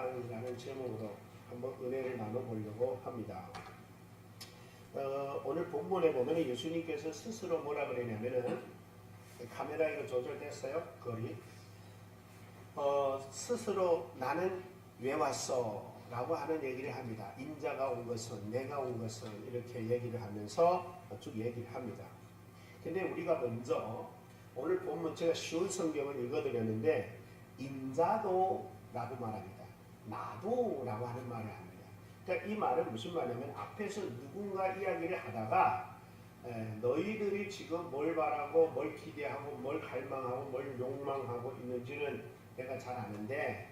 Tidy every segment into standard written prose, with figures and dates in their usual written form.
땅이라는 제목으로 한번 은혜를 나눠보려고 합니다. 오늘 본문에 보면 예수님께서 스스로 뭐라 그러냐면은 카메라 이거 조절됐어요? 거리 스스로 나는 왜 왔어? 라고 하는 얘기를 합니다. 인자가 온 것은 내가 온 것은 이렇게 얘기를 하면서 쭉 얘기를 합니다. 근데 우리가 먼저 오늘 본문 제가 쉬운 성경을 읽어드렸는데 인자도 라고 말합니다. 나도 라고 하는 말을 합니다. 그러니까 이 말은 무슨 말이냐면 앞에서 누군가 이야기를 하다가 너희들이 지금 뭘 바라고 뭘 기대하고 뭘 갈망하고 뭘 욕망하고 있는지는 내가 잘 아는데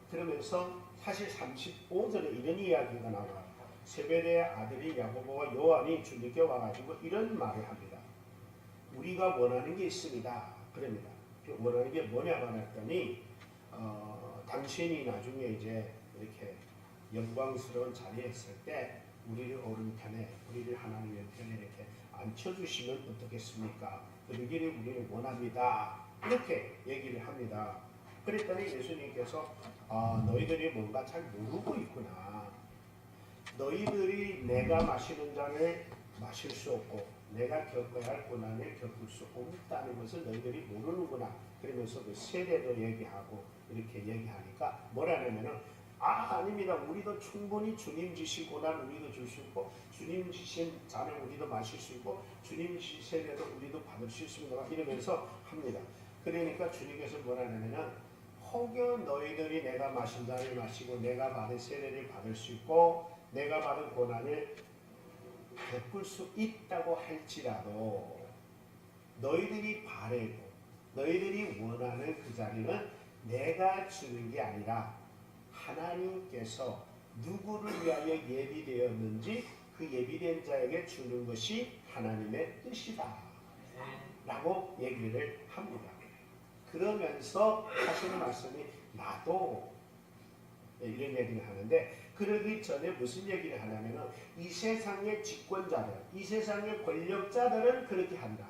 그러면서 사실 35절에 이런 이야기가 나와요. 세베대의 아들이 야고보와 요한이 주님께 와가지고 이런 말을 합니다. 우리가 원하는 게 있습니다. 그럽니다. 원하는 게 뭐냐고 했더니 당신이 나중에 이제 이렇게 영광스러운 자리에 있을 때 우리를 오른편에 우리를 하나님의 편에 이렇게 앉혀주시면 어떻겠습니까? 그러기를 우리는 원합니다. 이렇게 얘기를 합니다. 그랬더니 예수님께서 너희들이 뭔가 잘 모르고 있구나. 너희들이 내가 마시는 잔을 마실 수 없고 내가 겪어야 할 고난을 겪을 수 없다는 것을 너희들이 모르는구나. 그러면서 그 세대도 얘기하고 이렇게 얘기하니까 뭐라냐면은 아닙니다. 우리도 충분히 주님 주신 고난 우리도 줄 수 있고 주님 주신 잔을 우리도 마실 수 있고 주님 주신 세례도 우리도 받을 수 있습니다. 이러면서 합니다. 그러니까 주님께서 뭐라냐면은 혹여 너희들이 내가 마신 잔을 마시고 내가 받은 세례를 받을 수 있고 내가 받은 고난을 겪을 수 있다고 할지라도 너희들이 바라고 너희들이 원하는 그 자리는 내가 주는 게 아니라 하나님께서 누구를 위하여 예비되었는지 그 예비된 자에게 주는 것이 하나님의 뜻이다 라고 얘기를 합니다. 그러면서 하시는 말씀이 나도 이런 얘기를 하는데 그러기 전에 무슨 얘기를 하냐면 이 세상의 집권자들 이 세상의 권력자들은 그렇게 한다.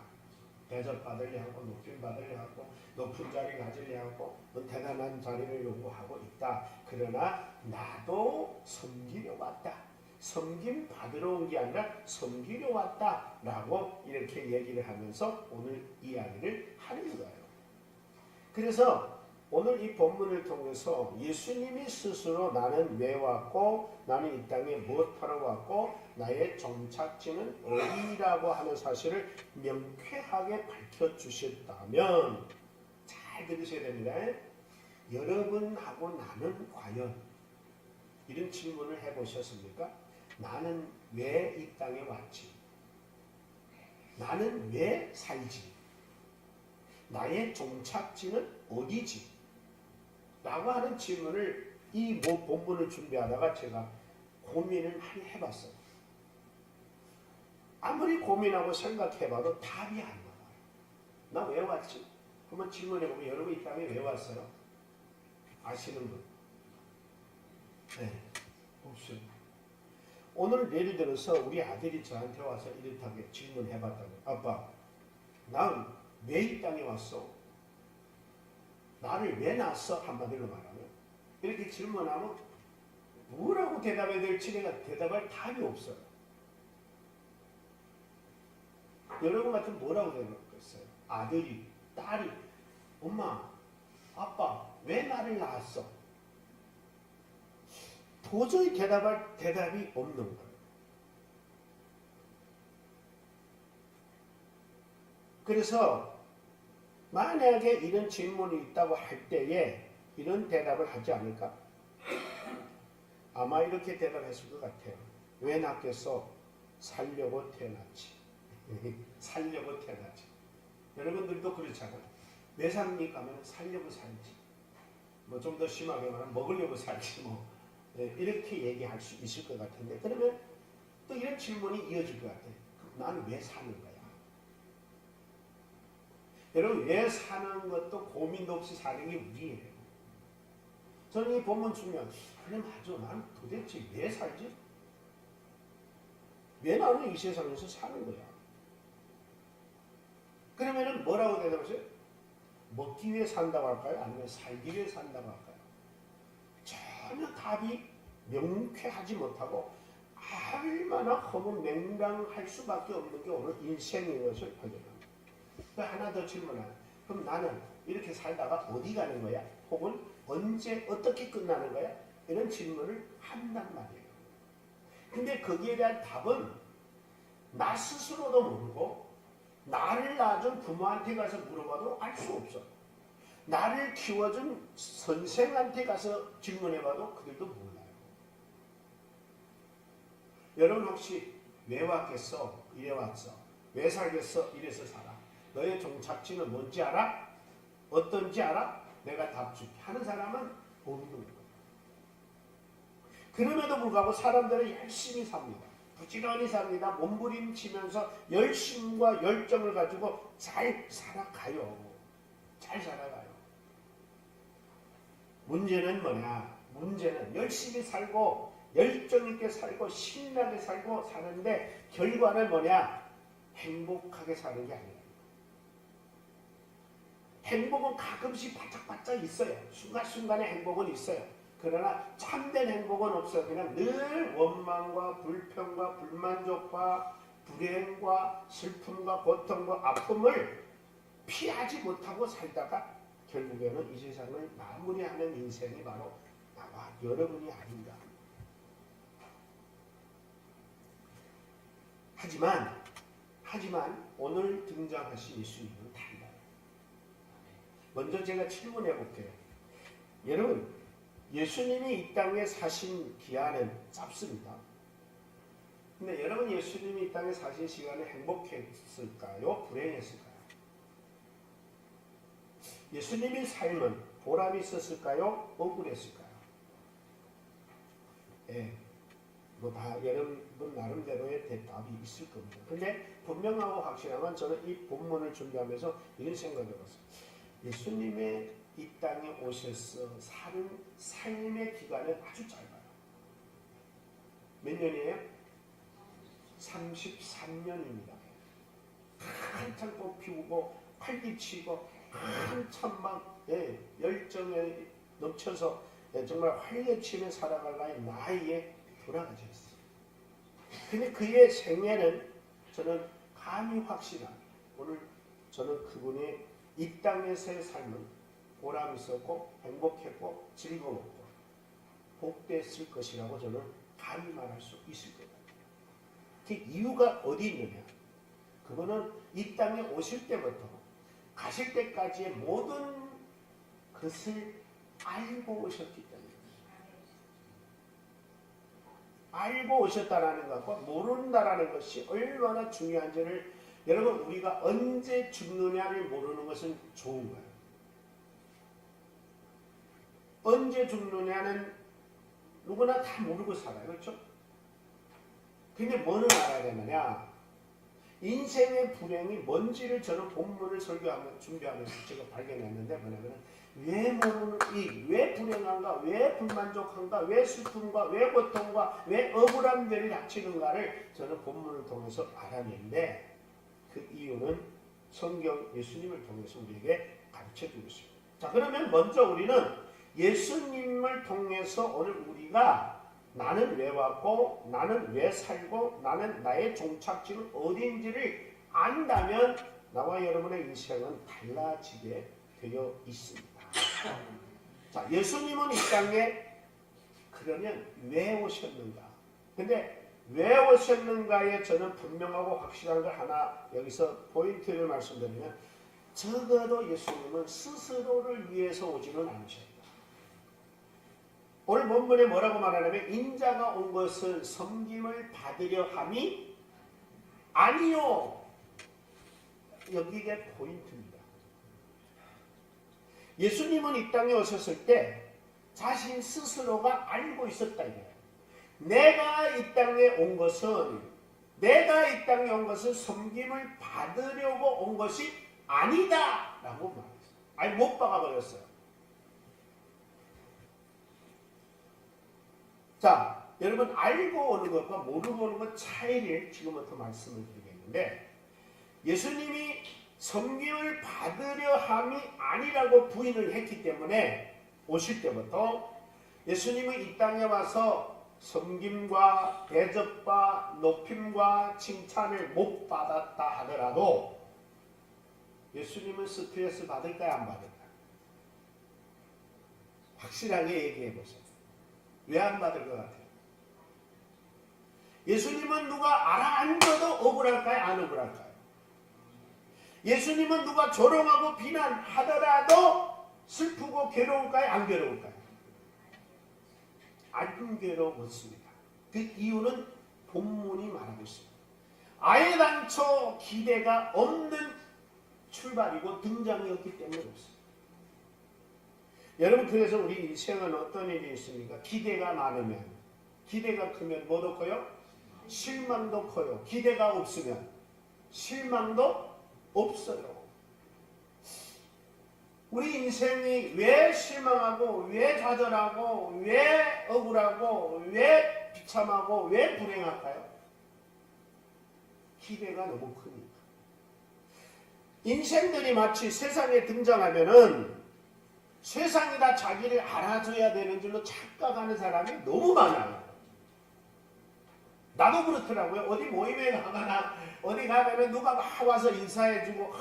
대접받으려 하고 높임받으려 하고 높은 자리를 가지려 하고 대단한 자리를 요구하고 있다. 그러나 나도 섬기려 왔다. 섬김 받으러 온 게 아니라 섬기려 왔다 라고 이렇게 얘기를 하면서 오늘 이야기를 하는 거예요. 그래서 오늘 이 본문을 통해서 예수님이 스스로 나는 왜 왔고 나는 이 땅에 무엇하러 왔고 나의 정착지는 어디라고 하는 사실을 명쾌하게 밝혀주셨다면 잘 들으셔야 됩니다. 여러분하고 나는 과연 이런 질문을 해보셨습니까? 나는 왜 이 땅에 왔지? 나는 왜 살지? 나의 종착지는 어디지? 라고 하는 질문을 이 본문을 준비하다가 제가 고민을 많이 해봤어요. 아무리 고민하고 생각해봐도 답이 안 나와요. 나 왜 왔지? 한번 질문해보면 여러분 이 땅에 왜 왔어요? 아시는 분? 네, 없어요. 오늘 예를 들어서 우리 아들이 저한테 와서 이렇게 질문해봤다면 아빠, 난 왜 이 땅에 왔어? 나를 왜 낳았어? 한마디로 말하면 이렇게 질문하면 뭐라고 대답해야 될지 내가 대답할 답이 없어요. 여러분 같으면 뭐라고 대답했어요? 아들이, 딸이 엄마, 아빠 왜 나를 낳았어? 도저히 대답할 대답이 없는 거예요. 그래서 만약에 이런 질문이 있다고 할 때에 이런 대답을 하지 않을까? 아마 이렇게 대답했을 것 같아요. 왜 낳겠어? 살려고 태어났지. 살려고 태어났지. 여러분들도 그렇잖아요. 왜 삽니까? 하면 살려고 살지. 뭐 좀 더 심하게 말하면 먹으려고 살지. 뭐 이렇게 얘기할 수 있을 것 같은데 그러면 또 이런 질문이 이어질 것 같아요. 나는 왜 사는 거야? 여러분 왜 사는 것도 고민도 없이 사는 게 우리예요. 저는 이 본문 주면 그래 맞아. 난 도대체 왜 살지? 왜 나는 이 세상에서 사는 거야? 그러면은 뭐라고 대답하세요? 먹기 위해 산다고 할까요? 아니면 살기 위해 산다고 할까요? 답이 명쾌하지 못하고 얼마나 허무맹랑할 수밖에 없는 게 오늘 인생인 것을 발견합니다. 하나 더 질문하는, 그럼 나는 이렇게 살다가 어디 가는 거야? 혹은 언제 어떻게 끝나는 거야? 이런 질문을 한단 말이에요. 근데 거기에 대한 답은 나 스스로도 모르고 나를 낳아준 부모한테 가서 물어봐도 알 수 없어. 나를 키워준 선생한테 가서 질문해봐도 그들도 몰라요. 여러분 혹시 왜 왔겠어? 이래 왔어. 왜 살겠어? 이래서 살아. 너의 종착지는 뭔지 알아? 어떤지 알아? 내가 답 줄게 하는 사람은 모르는 거예요. 그럼에도 불구하고 사람들은 열심히 삽니다. 부지런히 삽니다. 몸부림치면서 열심과 열정을 가지고 잘 살아가요. 잘 살아가요. 문제는 뭐냐? 문제는 열심히 살고 열정 있게 살고 신나게 살고 사는데 결과는 뭐냐? 행복하게 사는 게 아니에요. 행복은 가끔씩 바짝바짝 있어요. 순간순간의 행복은 있어요. 그러나 참된 행복은 없어요. 그냥 늘 원망과 불평과 불만족과 불행과 슬픔과 고통과 아픔을 피하지 못하고 살다가 결국에는 이 세상을 마무리하는 인생이 바로 나와 여러분이 아닌가. 하지만 오늘 등장하신 예수님은 달라요. 먼저 제가 질문해 볼게요. 여러분, 예수님이 이 땅에 사신 기한은 짧습니다. 근데 여러분, 예수님이 이 땅에 사신 시간에 행복했을까요? 불행했을까요? 예수님의 삶은 보람이 있었을까요? 억울했을까요? 예, 뭐 다 여러분 나름대로의 대답이 있을 겁니다. 근데 분명하고 확실한 건 저는 이 본문을 준비하면서 이런 생각을 해봤어요. 예수님의 이 땅에 오셔서 사는 삶의 기간은 아주 짧아요. 몇 년이에요? 33년입니다. 한참 꽃 피우고 활기치고 한참 막 열정에 넘쳐서 정말 활기치며 살아갈 나이에 돌아가셨어요. 근데 그의 생애는 저는 감히 확신합니다. 오늘 저는 그분의 이 땅에서의 삶은 보람 있었고 행복했고 즐거웠고 복됐을 것이라고 저는 감히 말할 수 있을 것 같아요. 그 이유가 어디 있느냐? 그거는 이 땅에 오실 때부터 가실 때까지의 모든 것을 알고 오셨기 때문에, 알고 오셨다라는 것과 모른다라는 것이 얼마나 중요한지를, 여러분, 우리가 언제 죽느냐를 모르는 것은 좋은 거예요. 언제 죽느냐는 누구나 다 모르고 살아요. 그렇죠? 근데 뭐는 알아야 되느냐? 인생의 불행이 뭔지를 저는 본문을 설교하며 준비하면서 제가 발견했는데, 뭐냐면 왜 불행한가, 왜 불만족한가, 왜 슬픔과 왜 고통과 왜 억울함들이 닥치는가를 저는 본문을 통해서 알아냈는데, 그 이유는 성경 예수님을 통해서 우리에게 가르쳐주고 있습니다. 자, 그러면 먼저 우리는 예수님을 통해서 오늘 우리가 나는 왜 왔고 나는 왜 살고 나는 나의 종착지는 어디인지를 안다면 나와 여러분의 인생은 달라지게 되어 있습니다. 자, 예수님은 이 땅에 그러면 왜 오셨는가? 근데 왜 오셨는가에 저는 분명하고 확실한 걸 하나 여기서 포인트를 말씀드리면, 적어도 예수님은 스스로를 위해서 오지는 않으셨다. 오늘 본문에 뭐라고 말하냐면 인자가 온 것은 섬김을 받으려 함이 아니요. 여기가 포인트입니다. 예수님은 이 땅에 오셨을 때 자신 스스로가 알고 있었다 이거예요. 내가 이 땅에 온 것은 섬김을 받으려고 온 것이 아니다 라고 말했어요. 아니, 못 박아버렸어요. 자, 여러분, 알고 오는 것과 모르고 오는 것 차이를 지금부터 말씀을 드리겠는데, 예수님이 섬김을 받으려 함이 아니라고 부인을 했기 때문에 오실 때부터 예수님은 이 땅에 와서 섬김과 대접과 높임과 칭찬을 못 받았다 하더라도 예수님은 스트레스 받을까요? 안 받을까요? 확실하게 얘기해 보세요. 왜 안 받을 것 같아요? 예수님은 누가 알아앉아도 억울할까요? 안 억울할까요? 예수님은 누가 조롱하고 비난하더라도 슬프고 괴로울까요? 안 괴로울까요? 안 괴로웠습니다. 그 이유는 본문이 말하고 있습니다. 아예 당초 기대가 없는 출발이고 등장이었기 때문에 그렇습니다. 여러분, 그래서 우리 인생은 어떤 일이 있습니까? 기대가 많으면, 기대가 크면 뭐도 커요? 실망도 커요. 기대가 없으면 실망도 없어요. 우리 인생이 왜 실망하고, 왜 좌절하고, 왜 억울하고, 왜 비참하고, 왜 불행할까요? 기대가 너무 크니까. 인생들이 마치 세상에 등장하면은 세상이 다 자기를 알아줘야 되는 줄로 착각하는 사람이 너무 많아요. 나도 그렇더라고요. 어디 모임에 가거나 어디 가면은 누가 막 와서 인사해주고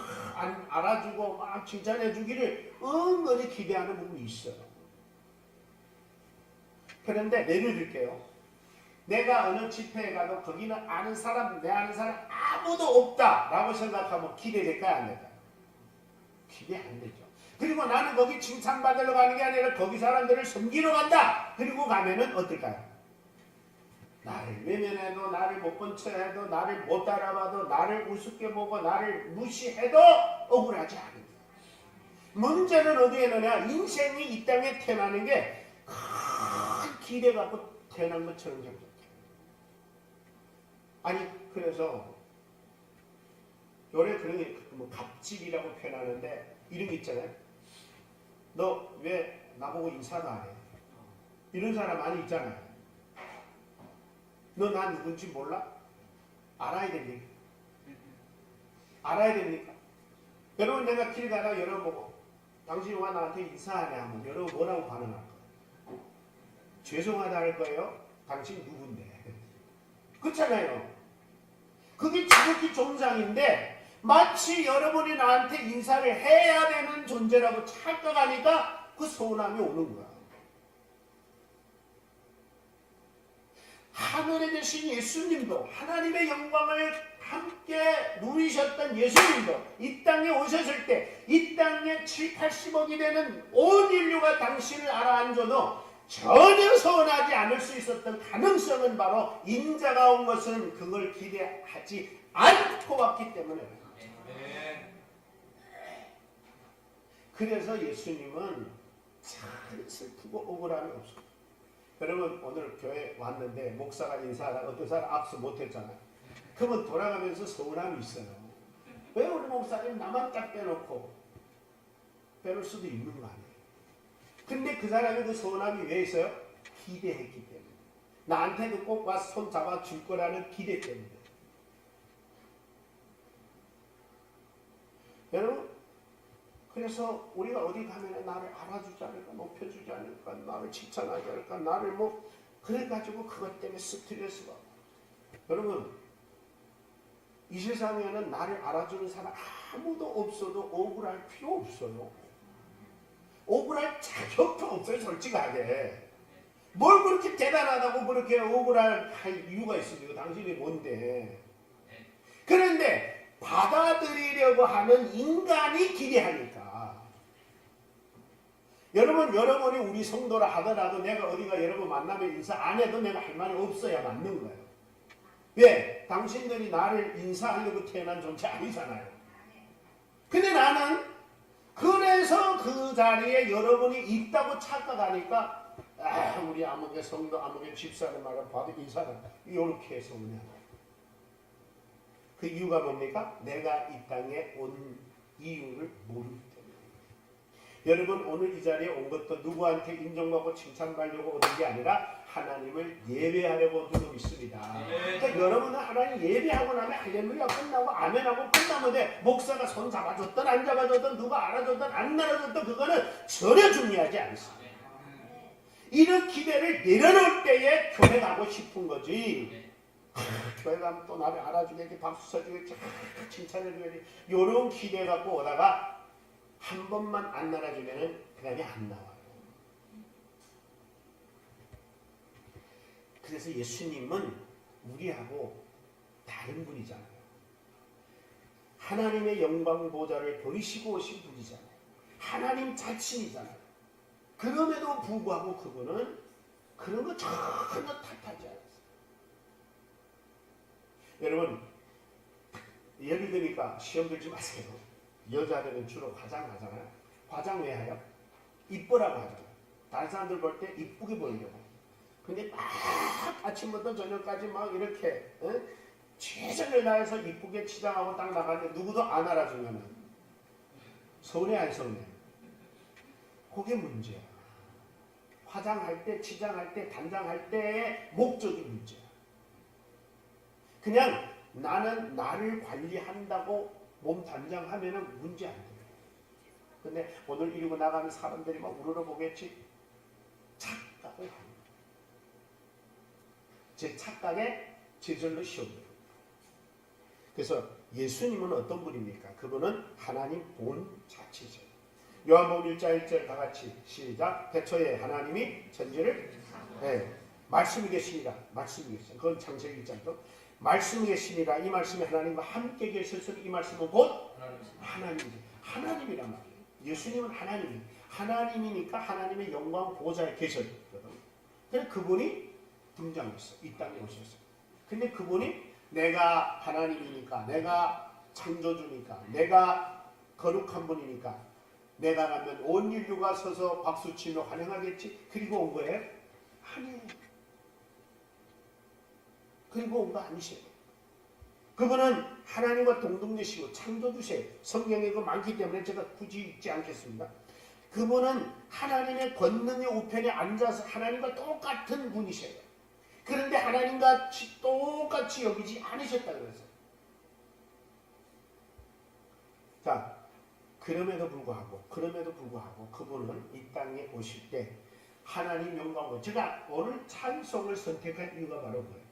알아주고 막 칭찬해주기를 은근히 기대하는 부분이 있어요. 그런데 예를 들게요. 내가 어느 집회에 가도 거기는 아는 사람, 내 아는 사람 아무도 없다라고 생각하면 기대될까요? 안 될까요? 기대 안 되죠. 그리고 나는 거기 칭찬받으러 가는 게 아니라 거기 사람들을 섬기러 간다. 그리고 가면은 어떨까요? 나를 외면해도, 나를 못 본 척 해도, 나를 못 알아봐도, 나를 우습게 보고, 나를 무시해도 억울하지 않습니다. 문제는 어디에 있느냐? 인생이 이 땅에 태어나는 게 큰 기대 갖고 태어난 것처럼 생각해요. 아니, 그래서 요래 그런 게 뭐 갑질이라고 표현하는데 이런 게 있잖아요. 너 왜 나보고 인사도 안 해? 이런 사람 많이 있잖아요. 너 나 누군지 몰라? 알아야 됩니까? 알아야 됩니까? 여러분, 내가 길 가다 열어보고 당신이 와 나한테 인사하네 하면 여러분 뭐라고 반응할 거예요? 죄송하다 할 거예요? 당신 누군데? 그렇잖아요. 그게 지극히 정상인데 마치 여러분이 나한테 인사를 해야 되는 존재라고 착각하니까 그 서운함이 오는 거야. 하늘에 계신 예수님도, 하나님의 영광을 함께 누리셨던 예수님도 이 땅에 오셨을 때 이 땅에 7, 80억이 되는 온 인류가 당신을 알아앉아도 전혀 서운하지 않을 수 있었던 가능성은 바로 인자가 온 것은 그걸 기대하지 않고 왔기 때문에. 그래서 예수님은 참 슬프고 억울함이 없어요. 여러분, 오늘 교회 왔는데 목사가 인사하다가 어떤 사람 악수 못했잖아요. 그러면 돌아가면서 서운함이 있어요. 왜 우리 목사님 나만 딱 빼놓고? 빼놓을 수도 있는 거 아니에요. 근데 그 사람의 그 서운함이 왜 있어요? 기대했기 때문에. 나한테도 꼭 와서 손 잡아줄 거라는 기대 때문에. 여러분, 그래서 우리가 어디 가면 나를 알아주지 않을까, 높여주지 않을까, 나를 칭찬하지 않을까, 나를 뭐 그래가지고 그것 때문에 스트레스가. 여러분, 이 세상에는 나를 알아주는 사람 아무도 없어도 억울할 필요 없어요. 억울할 자격도 없어요, 솔직하게. 뭘 그렇게 대단하다고 그렇게 억울할 이유가 있습니까? 당신이 뭔데. 그런데 받아들이려고 하는 인간이 기대하니까. 여러분이 우리 성도라 하더라도 내가 어디가 여러분 만나면 인사 안 해도 내가 할 말이 없어야 맞는 거예요. 왜? 당신들이 나를 인사하려고 태어난 존재 아니잖아요. 근데 나는 그래서 그 자리에 여러분이 있다고 착각하니까 우리 아무개 성도 아무개 집사는 말을 봐도 인사를 이렇게 해서 그냥. 그 이유가 뭡니까? 내가 이 땅에 온 이유를 모르기 때문에. 여러분, 오늘 이 자리에 온 것도 누구한테 인정받고 칭찬받으려고 오는 게 아니라 하나님을 예배하려고 두고 있습니다. 그러니까 여러분은 하나님 예배하고 나면 할렐루야 끝나고 아멘하고 끝나면 돼. 목사가 손 잡아줬든 안 잡아줬든 누가 알아줬든 안 알아줬든 그거는 전혀 중요하지 않습니다. 이런 기대를 내려놓을 때에 교회 가고 싶은 거지. 교회 가면 또 나를 알아주겠지, 박수 쳐주겠지, 칭찬해주겠지, 이런 기대 갖고 오다가 한 번만 안 날아주면은 그다음에 안 나와요. 그래서 예수님은 우리하고 다른 분이잖아요. 하나님의 영광 보좌를 버리시고 오신 분이잖아요. 하나님 자신이잖아요. 그럼에도 불구하고 그분은 그런 거 전혀 탓하지 않았어요. 여러분, 예를 들니까 시험 들지 마세요. 여자들은 주로 화장하잖아요. 화장 왜 해요? 이쁘라고 하잖아요. 다른 사람들 볼 때 이쁘게 보이려고. 근데 막 아침부터 저녁까지 막 이렇게 최선을 다해서 이쁘게 치장하고 딱 나가는데 누구도 안 알아주면 서운해 안 서운해? 그게 문제야. 화장할 때, 치장할 때, 단장할 때의 목적이 문제야. 그냥 나는 나를 관리한다고 몸 단장하면은 문제 안 돼요. 근데 오늘 이러고 나가는 사람들이 막 우러러 보겠지? 착각을 합니다. 제 착각에 제절로 시험돼요. 그래서 예수님은 어떤 분입니까? 그분은 하나님 본 자체죠. 요한복음 1장 1절 다 같이 시작. 태초에 하나님이 천지를 말씀이 계시니라. 말씀이 계시니라. 그건 창세기 1장도 말씀이 계시니라. 이 말씀이 하나님과 함께 계셨으니 이 말씀은 곧 하나님이죠. 하나님이란 말이에요. 예수님은 하나님이니까 하나님의 영광 보좌에 계셨거든. 그래서 그분이 등장했어요. 이 땅에 오셨어요. 근데 그분이 내가 하나님이니까, 내가 창조주니까, 내가 거룩한 분이니까 내가 가면 온 인류가 서서 박수치며 환영하겠지. 그리고 온 거예요? 아니에요. 그리고 온 거 아니세요. 그분은 하나님과 동등되시고 창조주세요. 성경에 그 많기 때문에 제가 굳이 읽지 않겠습니다. 그분은 하나님의 권능의 우편에 앉아서 하나님과 똑같은 분이세요. 그런데 하나님과 똑같이 여기지 않으셨다 그랬어요. 자, 그럼에도 불구하고 그분은 이 땅에 오실 때 하나님 영광을, 제가 오늘 찬송을 선택한 이유가 바로 뭐예요?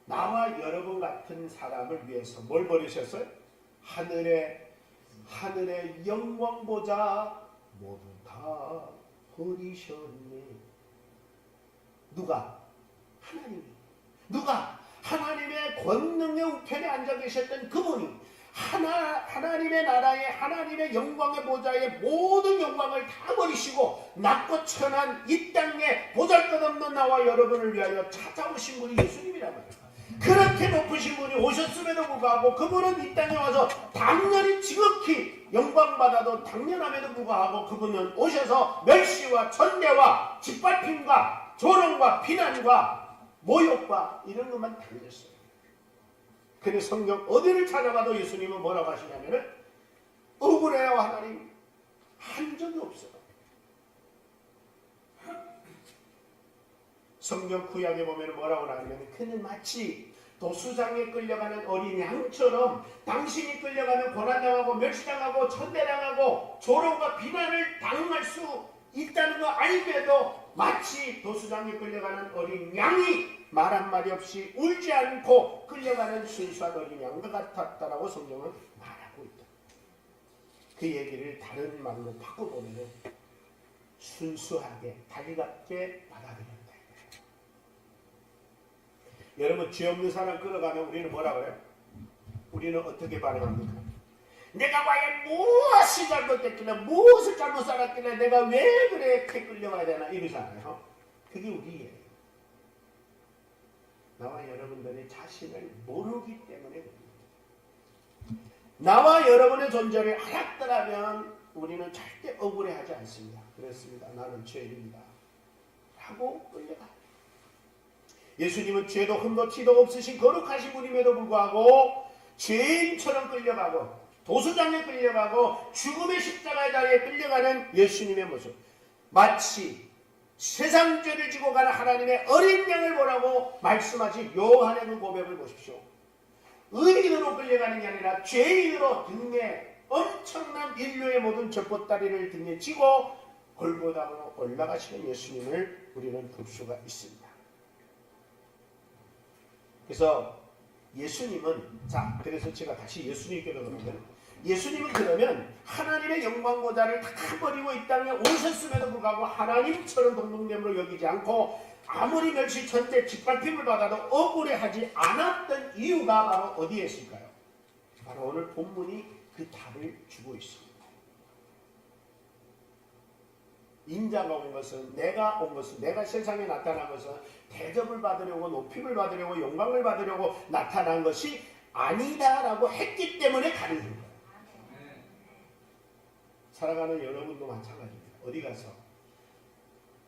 나와 여러분 같은 사람을 위해서 뭘 버리셨어요? 하늘의 영광 보좌 모두 다 버리셨네. 누가? 하나님이. 누가? 하나님의 권능의 우편에 앉아 계셨던 그분이 하나님의 나라에, 하나님의 영광의 보좌에 모든 영광을 다 버리시고 낮고 천한 이 땅에 보잘것없는 나와 여러분을 위하여 찾아오신 분이 예수님이란 말이에요. 그렇게 높으신 분이 오셨음에도 불구하고 그분은 이 땅에 와서 당연히 지극히 영광받아도 당연함에도 불구하고 그분은 오셔서 멸시와 천대와 짓밟힘과 조롱과 비난과 모욕과 이런 것만 당했어요. 근데 성경 어디를 찾아가도 예수님은 뭐라고 하시냐면은 억울해요. 하나님 한 적이 없어요. 성경 구약에 보면 뭐라고 하냐면 그는 마치 도수장에 끌려가는 어린 양처럼 당신이 끌려가면 고난당하고 멸시당하고 천대당하고 조롱과 비난을 당할 수 있다는 거 알면도 마치 도수장에 끌려가는 어린 양이 말 한마디 없이 울지 않고 끌려가는 순수한 어린 양과 같았다라고 성경은 말하고 있다. 그 얘기를 다른 말로 바꿔보면 순수하게 달갑게 받아들였다. 여러분, 죄 없는 사람 끌어가면 우리는 뭐라 그래요? 우리는 어떻게 반응합니까? 내가 과연 무엇이 잘못됐길래, 무엇을 잘못 살았길래 내가 왜 그렇게 끌려가야 되나 이러잖아요. 그게 우리예요. 나와 여러분들의 자신을 모르기 때문에 그렇습니다. 나와 여러분의 존재를 알았더라면 우리는 절대 억울해하지 않습니다. 그렇습니다. 나는 죄인입니다. 하고 끌려가. 예수님은 죄도 흠도 티도 없으신 거룩하신 분임에도 불구하고 죄인처럼 끌려가고 도수장에 끌려가고 죽음의 십자가의 다리에 끌려가는 예수님의 모습, 마치 세상 죄를 지고 가는 하나님의 어린 양을 보라고 말씀하신 요한의 그 고백을 보십시오. 의인으로 끌려가는 게 아니라 죄인으로 등에 엄청난 인류의 모든 젖보따리를 등에 지고 골고다로 올라가시는 예수님을 우리는 볼 수가 있습니다. 그래서 예수님은 그래서 제가 다시 예수님께로 그러면 예수님은 그러면 하나님의 영광보다를 다 버리고 이 땅에 오셨음에도 불구하고 하나님처럼 동등됨으로 여기지 않고 아무리 멸시 전대 짓밟힘을 받아도 억울해하지 않았던 이유가 바로 어디에 있을까요? 바로 오늘 본문이 그 답을 주고 있습니다. 인자가 온 것은 내가 세상에 나타난 것은 대접을 받으려고 높임을 받으려고 영광을 받으려고 나타난 것이 아니다라고 했기 때문에 가는 거예요. 살아가는 여러분도 마찬가지입니다. 어디 가서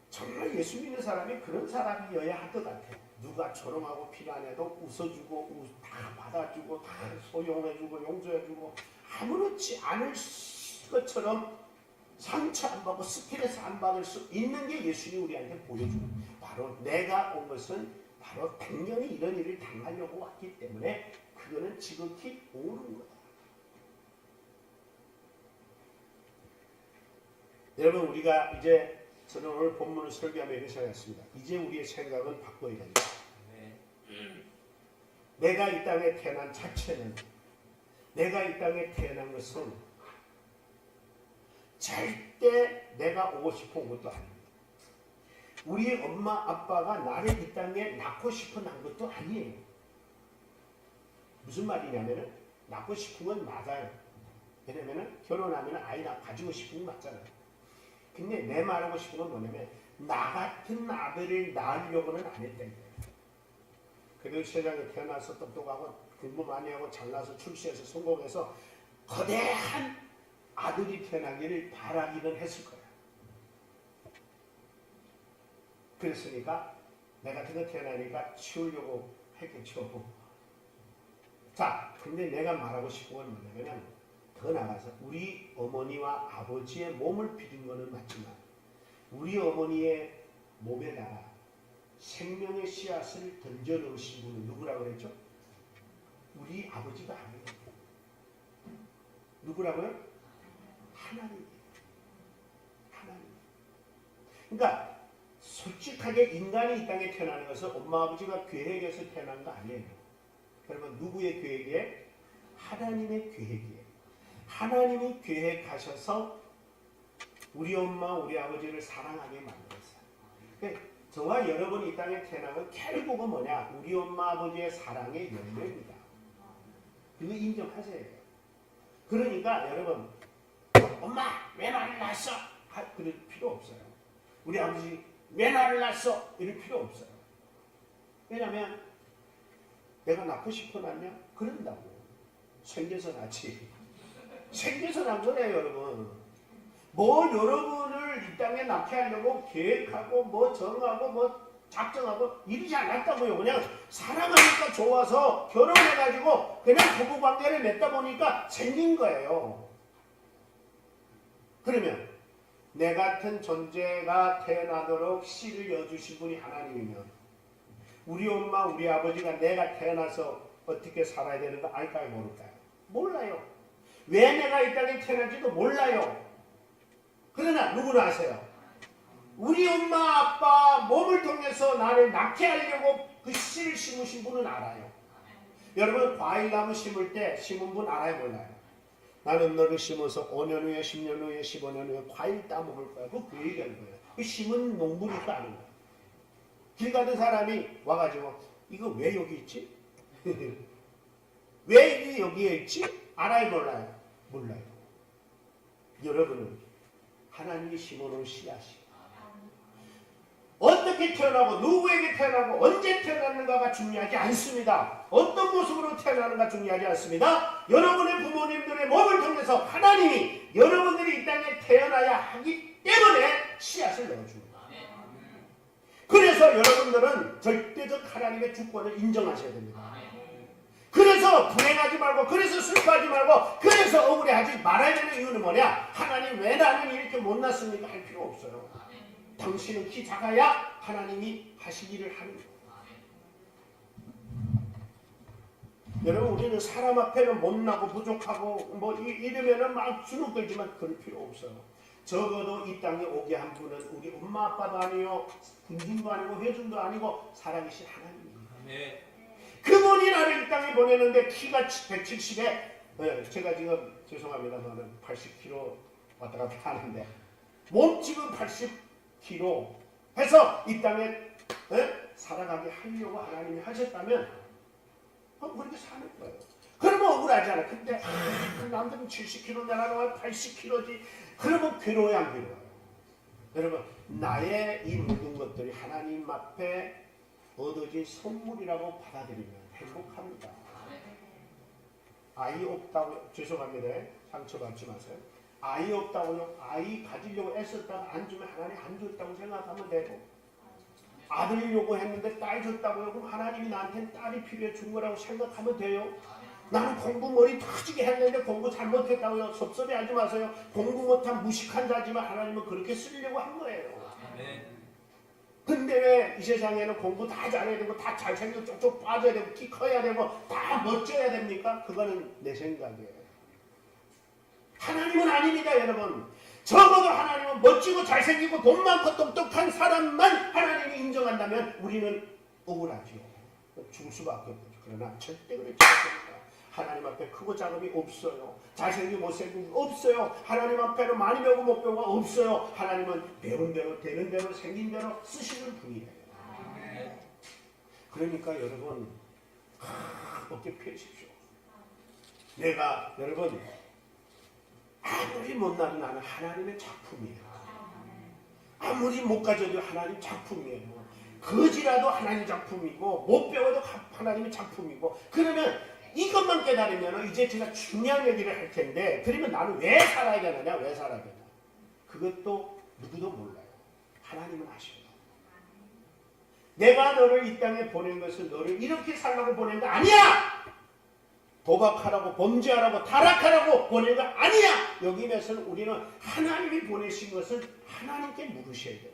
정말 예수 믿는 사람이 그런 사람이어야 할 것 같아요. 누가 조롱하고 비난해도 웃어주고 다 받아주고 다 소용해주고 용서해주고 아무렇지 않을 것처럼 상처 안 받고 스트레스 안 받을 수 있는 게 예수님이 우리한테 보여주는 바로 내가 온 것은 바로 당연히 이런 일을 당하려고 왔기 때문에 그거는 지극히 옳은 거다. 여러분 우리가 이제 저는 오늘 본문을 설교하며 이렇게 생각했습니다. 이제 우리의 생각은 바꿔야 됩니다. 내가 이 땅에 태어난 자체는 내가 이 땅에 태어난 것은 절대 내가 오고 싶은 것도 아닙니다. 우리 엄마 아빠가 나를 이 땅에 낳고 싶어 난 것도 아니에요. 무슨 말이냐면은 낳고 싶은 건 맞아요. 왜냐면은 결혼하면 아이 가지고 싶은 건 맞잖아요. 근데 내 말하고 싶은 건 뭐냐면 나 같은 아들을 낳으려고는 안 했다 이거예요. 그래도 세상에 태어나서 똑똑하고 공부 많이 하고 잘나서 출세해서 성공해서 거대한 아들이 태어나기를 바라기는 했을 거야. 그랬으니까 내 같은 거 태어나니까 치우려고 했겠죠. 근데 내가 말하고 싶은 건 뭐냐면 더 나아가서 우리 어머니와 아버지의 몸을 비린 거는 맞지만 우리 어머니의 몸에다가 생명의 씨앗을 던져 넣으신 분은 누구라고 그랬죠? 우리 아버지가 아니에요. 누구라고요? 하나님. 그러니까 솔직하게 인간이 이 땅에 태어나는 것은 엄마 아버지가 계획해서 태어난 거 아니에요. 그러면 누구의 계획이에요? 하나님의 계획이에요. 하나님이 계획하셔서 우리 엄마 우리 아버지를 사랑하게 만들었어요. 그러니까 저와 여러분이 이 땅에 태어난 건 결국은 뭐냐? 우리 엄마 아버지의 사랑의 열매입니다. 그거 인정하세요. 그러니까 여러분 엄마 왜 나를 낳았어? 그럴 필요 없어요. 우리 아버지 왜 나를 낳았어? 이럴 필요 없어요. 왜냐하면 내가 낳고 싶어 낳냐? 그런다고. 생겨서 낳지. 생겨서 낳은 거네요 여러분. 뭐 여러분을 이 땅에 낳게 하려고 계획하고 뭐 정하고 뭐 작정하고 이러지 않았다고요. 그냥 사랑하니까 좋아서 결혼해가지고 그냥 부부관계를 맺다 보니까 생긴 거예요. 그러면 내 같은 존재가 태어나도록 씨를 여주신 분이 하나님이면 우리 엄마 우리 아버지가 내가 태어나서 어떻게 살아야 되는 거 알까요 모를까요? 몰라요. 왜 내가 이 땅에 태어난지도 몰라요. 그러나 누구나 아세요. 우리 엄마 아빠 몸을 통해서 나를 낳게 하려고 그 씨를 심으신 분은 알아요. 여러분 과일나무 심을 때 심은 분 알아요 몰라요? 나는 너를 심어서 5년 후에 10년 후에 15년 후에 과일 따먹을 거야. 그 얘기하는 거예요. 그 심은 농부니까 아는 거야. 길 가던 사람이 와가지고 이거 왜 여기 있지? 왜 이게 여기에 있지? 알아요 몰라요? 몰라요. 여러분은 하나님이 심어놓은 씨앗이 어떻게 태어나고 누구에게 태어나고 언제 태어났는가가 중요하지 않습니다. 어떤 모습으로 태어나는가 중요하지 않습니다. 여러분의 부모님들의 몸을 통해서 하나님이 여러분들이 이 땅에 태어나야 하기 때문에 씨앗을 넣어줍니다. 그래서 여러분들은 절대적 하나님의 주권을 인정하셔야 됩니다. 그래서 불행하지 말고 그래서 슬퍼하지 말고 그래서 억울해하지 말아야 되는 이유는 뭐냐? 하나님 왜 나는 이렇게 못났습니까? 할 필요 없어요. 당신은 키 작아야 하나님이 하시기를 하는 거예요. 여러분 우리는 사람 앞에는 못나고 부족하고 뭐 이러면은 막 주눅들지만 그럴 필요 없어요. 적어도 이 땅에 오게 한 분은 우리 엄마 아빠도 아니요, 군중도 아니고 회중도 아니고 살아계신 하나님입니다. 네. 그분이 나를 이 땅에 보내는데 키가 170에 제가 지금 죄송합니다만 80kg 왔다 갔다 하는데 몸집은 80kg 해서 이 땅에 살아가게 하려고 하나님이 하셨다면 그렇게 사는 거예요. 그러면 억울하잖아. 근데 남들은 70kg 내가 80kg지. 그러면 괴로워요, 안 괴로워요? 여러분, 나의 이 모든 것들이 하나님 앞에 얻어진 선물이라고 받아들이면 행복합니다. 아이 없다고, 죄송합니다. 상처받지 마세요. 아이 없다고요. 아이 가지려고 애썼다가 안 주면 하나님 안 줬다고 생각하면 되고, 아들 요구했는데 딸 줬다고요. 그럼 하나님이 나한테는 딸이 필요해 준 거라고 생각하면 돼요. 나는 공부 머리 터지게 했는데 공부 잘못했다고요. 섭섭해하지 마세요. 공부 못한 무식한 자지만 하나님은 그렇게 쓰려고 한 거예요. 근데 왜 이 세상에는 공부 다 잘해야 되고 다 잘생기고 쪽쪽 빠져야 되고 키 커야 되고 다 멋져야 됩니까? 그거는 내 생각이에요. 하나님은 아닙니다, 여러분. 적어도 하나님은 멋지고 잘생기고 돈 많고 똑똑한 사람만 하나님이 인정한다면 우리는 억울하죠. 죽을 수밖에 없죠. 그러나 절대 그렇지 않습니다. 하나님 앞에 크고 작음이 없어요. 잘생기고 못생긴 거 없어요. 하나님 앞에는 많이 배우고 못 배우고 없어요. 하나님은 배운 대로 되는 대로 생긴 대로 쓰시는 분이에요. 그러니까 여러분 어깨 펴십시오. 내가 여러분 아무리 못나도 나는 하나님의 작품이에요. 아무리 못 가져도 하나님 작품이에요. 거지라도 하나님 작품이고 못 배워도 하나님의 작품이고. 그러면 이것만 깨달으면 이제 제가 중요한 얘기를 할 텐데, 그러면 나는 왜 살아야 되느냐, 왜 살아야 되냐, 그것도 누구도 몰라요. 하나님은 아셔요. 내가 너를 이 땅에 보낸 것은 너를 이렇게 살라고 보낸 거 아니야. 도박하라고 범죄하라고 타락하라고 보낸 거 아니야. 여기에서는 우리는 하나님이 보내신 것을 하나님께 물으셔야 돼요.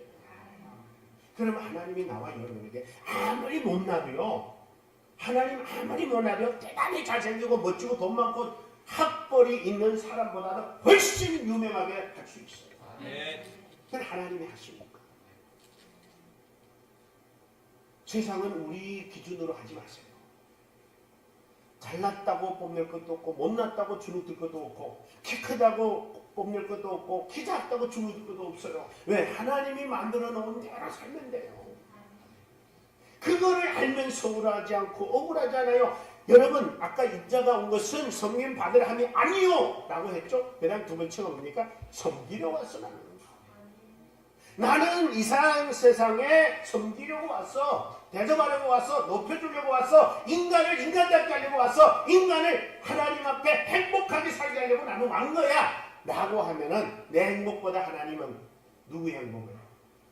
그러면 하나님이 나와 여러분에게 아무리 못나도요, 하나님 아무리 못나도 대단히 잘생기고 멋지고 돈 많고 학벌이 있는 사람보다도 훨씬 유명하게 할 수 있어요. 그건 하나님이 하십니까? 세상은 우리 기준으로 하지 마세요. 잘났다고 뽐낼 것도 없고 못났다고 주눅들 것도 없고 키 크다고 뽐낼 것도 없고 키 작다고 주눅들 것도 없어요. 왜? 하나님이 만들어 놓은 대로 살면 돼요. 그거를 알면 서운하지 않고 억울하지 않아요. 여러분, 아까 인자가 온 것은 섬김 받으려 함이 아니요 라고 했죠. 그 다음 두 번째가 뭡니까? 섬기려 왔어. 나는 이 세상에 섬기려고 왔어. 대접하려고 왔어. 높여주려고 왔어. 인간을 인간답게 하려고 왔어. 인간을 하나님 앞에 행복하게 살게 하려고 나는 왔 거야 라고 하면은 내 행복보다 하나님은 누구의 행복을?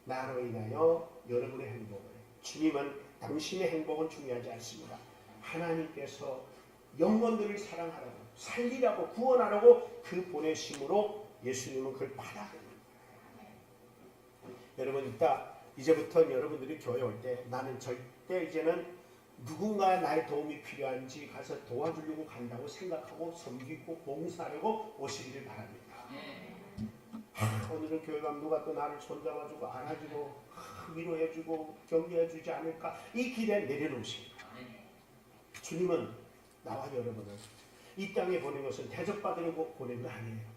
나로 인하여 여러분의 행복을. 주님은 당신의 행복은 중요하지 않습니다. 하나님께서 영혼들을 사랑하라고 살리라고 구원하라고 그 보내심으로 예수님은 그걸 받아들입니다. 여러분, 이제부터 여러분들이 교회 올 때 나는 절대 이제는 누군가 나의 도움이 필요한지 가서 도와주려고 간다고 생각하고 섬기고 봉사하려고 오시기를 바랍니다. 오늘은 교회 가면 누가 또 나를 손잡아주고 안아주고 위로해주고 격려해주지 않을까, 이 길에 내려놓으십니다. 주님은 나와 여러분을 이 땅에 보낸 것은 대접받으려고 보낸 거 아니에요.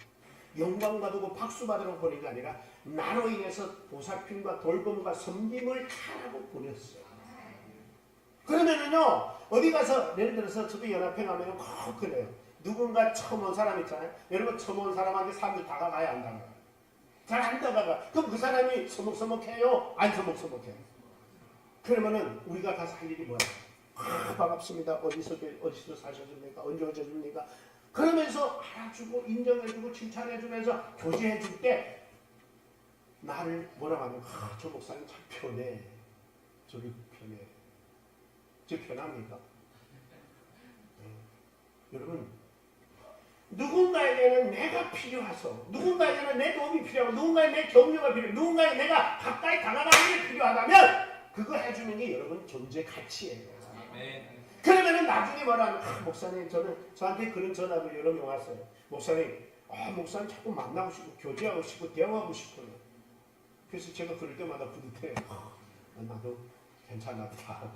영광 받고 박수 받으려고 보낸 게 아니라 나로 인해서 보살핌과 돌봄과 섬김을 하라고 보냈어요. 그러면은요, 어디 가서 예를 들어서 저도 연합회 가면 꼭 그래요. 누군가 처음 온 사람 있잖아요. 여러분, 처음 온 사람한테 사람들 다가가야 안 다가가요? 잘 안 다가가. 그럼 그 사람이 서먹서먹해요? 안 서먹서먹해요? 그러면은 우리가 가서 할 일이 뭐야? 반갑습니다. 어디서 사셨습니까? 언제 오셨습니까? 그러면서 알아주고 인정해주고 칭찬해주면서 교제해줄 때 나를 뭐라고 하면 저 목사님 참 편해. 저기 편해. 저 편합니까? 여러분, 누군가에게는 내가 필요해서, 누군가에게는 내 도움이 필요하고, 누군가에 내 격려가 필요하고, 누군가에 내가 가까이 다가가는 게 필요하다면 그거 해주는 게 여러분 존재 가치예요. 그러면은 나중에 뭐라 하면 목사님, 저한테 그런 전화도 여러 명 왔어요. 목사님, 목사님 자꾸 만나고 싶고 교제하고 싶고 대화하고 싶어요. 그래서 제가 그럴 때마다 뿌듯해요. 나도 괜찮나 보다.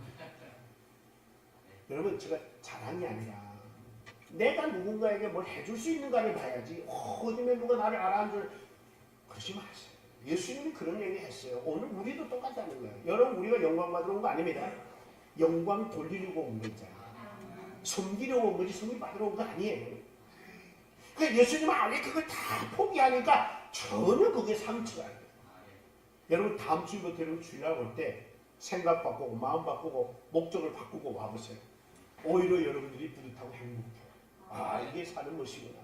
여러분 제가 자랑이 아니라 내가 누군가에게 뭘 해줄 수 있는가를 봐야지 어디면 누가 나를 알아앉을 그러지 마세요. 예수님이 그런 얘기 했어요. 오늘 우리도 똑같다는 거예요. 여러분 우리가 영광 받으러 온 거 아닙니다. 영광 돌리려고 온 거잖아요. 섬기려고 온 거지 섬기 받으러 온 거 아니에요. 그러니까 예수님은 아예 그걸 다 포기하니까 전혀 그게 상처가 안 돼요. 여러분 다음 주부터 여러분 주일날 올 때 생각 바꾸고 마음 바꾸고 목적을 바꾸고 와보세요. 오히려 여러분들이 뿌듯하고 행복해요. 이게 사는 것이구나.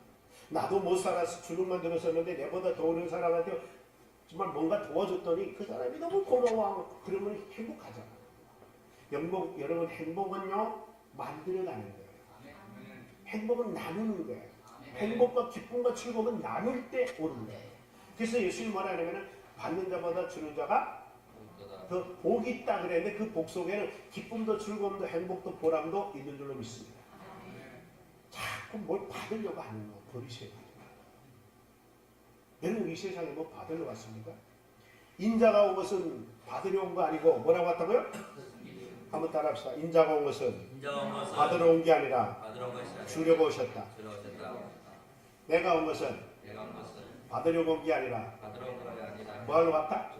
나도 못 살아서 주눅만 들었었는데 내보다 더 어려운 사람한테 정말 뭔가 도와줬더니 그 사람이 너무 고마워하고 그러면 행복하잖아요. 여러분 행복은요 만들어가는 거예요. 행복은 나누는 거예요. 행복과 기쁨과 즐거움은 나눌 때 오는 거예요. 그래서 예수님 뭐라 하냐면 받는 자보다 주는 자가 더 복이 있다 그랬는데 그 복 속에는 기쁨도 즐거움도 행복도 보람도 있는 줄로 믿습니다. 자꾸 뭘 받으려고 하는 거 버리셔야 돼요. 여러분 이 세상에 뭐 받으러 왔습니까? 인자가 온 것은 받으려 온 거 아니고 뭐라고 왔다고요? 한번 따라합시다. 인자가 온 것은 받으러 온 게 아니라 주려고 오셨다. 내가 온 것은 받으려고 온 게 아니라 뭐하러 왔다?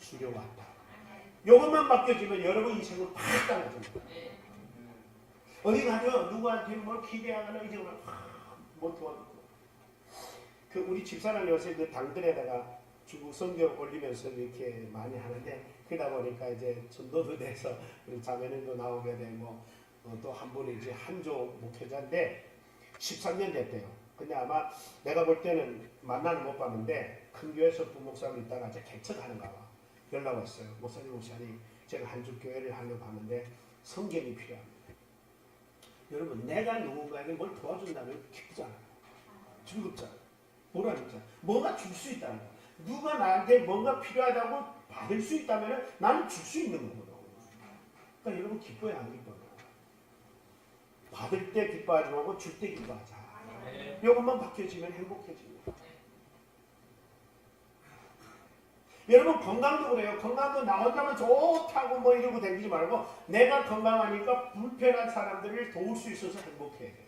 주려고 왔다. 이것만 바뀌어지면 여러분 인생은 팍 달라집니다. 어디 가면 누구한테 뭘 기대하거나 이제 못 도와주고 그 우리 집사람 요새 그 당들에다가 중국 성경 올리면서 이렇게 많이 하는데 그러다 보니까 이제 전도도 돼서 우리 자매님도 나오게 되고 또 한 분이 이제 한조 목회자인데 13년 됐대요. 근데 아마 내가 볼 때는 만나는 못 봤는데 큰 교회에서 부목사님 있다가 이제 개척하는가 봐. 연락 왔어요. 목사님 제가 한주 교회를 하려고 하는데 성경이 필요합니다. 여러분 내가 누군가에게 뭘 도와준다면 기쁘잖아요. 즐겁잖아요. 보람있잖아요. 뭐가 줄 수 있다는 거예요. 누가 나한테 뭔가 필요하다고 받을 수 있다면 나는 줄 수 있는 거거든요. 그러니까 여러분 기뻐야 안 기뻐요. 받을 때 기뻐하지 말고 줄 때 기뻐하자. 이것만 바뀌어지면 행복해집니다. 여러분 건강도 그래요. 건강도 나 혼자만 좋다고 뭐 이러고 다니지 말고 내가 건강하니까 불편한 사람들을 도울 수 있어서 행복해야 돼요.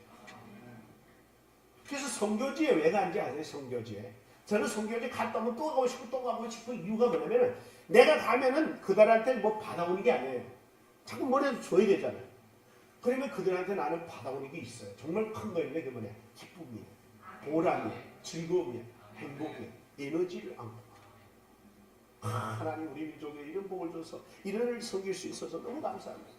그래서 선교지에 왜 간지 아세요? 선교지에. 저는 선교지 갔다 오면 또 가고 싶고 또 가고 싶은 이유가 뭐냐면 내가 가면은 그들한테 뭐 받아오는 게 아니에요. 자꾸 뭐라도 줘야 되잖아요. 그러면 그들한테 나는 받아오는 게 있어요. 정말 큰 거인데 그게 뭐냐? 기쁨이에요. 보람이에요. 즐거움이에요. 행복이에요. 에너지를 안고 하나님 우리 민족에 이런 복을 줘서 이런 일을 섬길 수 있어서 너무 감사합니다.